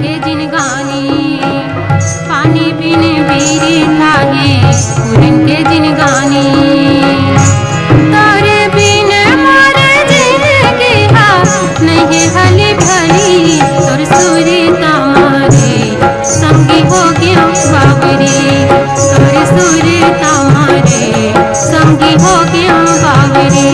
के जिनगानी पानी बिन बीरी थाहे पूरन के जिनगानी तारे बिन मोर जिंदगी हा नहीं हली भली तोर सूरी तमारे संगी हो गया बावरी तोर सूरी तमारे संगी हो गया बावरी।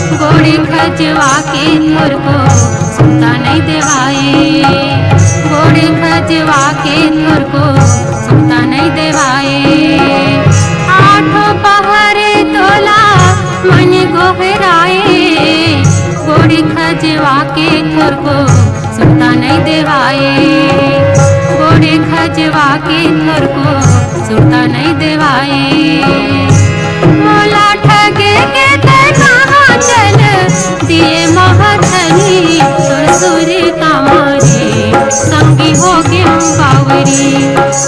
खजवा के थोर को सुनता नहीं देवाए घोड़े खजवा के थोर को सुनता नहीं देवाए आठों पहरे तोला मन गोहराए घोड़े खजवा के थोर को सुनता नहीं देवाए घोड़े खजवा के थोर को सुनता नहीं देवाए मोला ठगे के कहाँ चल दिए महाधनी तोर सूरी तमारे संगी हो गया बावरी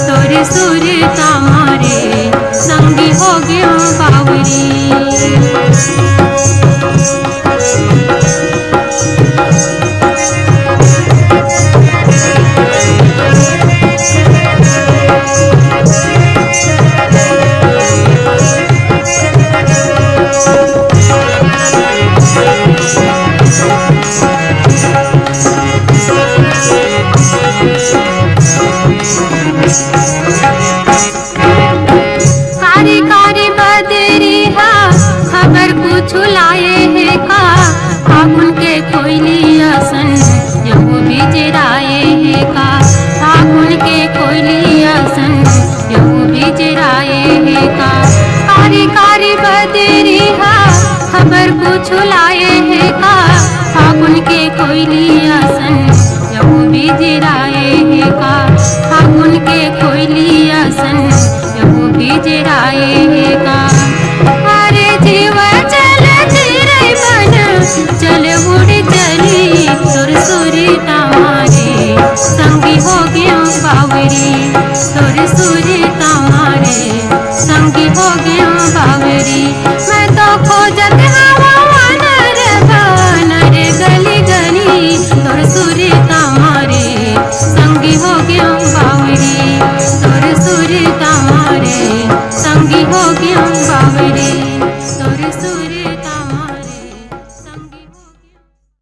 तोर सूरी तमारे संगी हो गया बावरी। कारी कारी बदरी हा खबर पूछू लाए है का फागुन के कोयली असन यहू बिजराए है का फागुन के कोयली असन यहू बिजराए है का कारी कारी बदरी हा खबर पूछू लाए है का फागुन के कोयली असन यहू बिजराए है का फागुन के कोयली असन यहू बिजराए है का अरे जीव चल चिरै बन चल उड़ चली तोर सूरी तमारे संगी हो गया बावरी तोर सूरी तमारे संगी हो गया बावरी मैं तो खोजत हवा वानर बनर गली गली तोर सूरी तमारे संगी हो गया बावरी तोर सूरी तमारे संगी हो गया बावरी।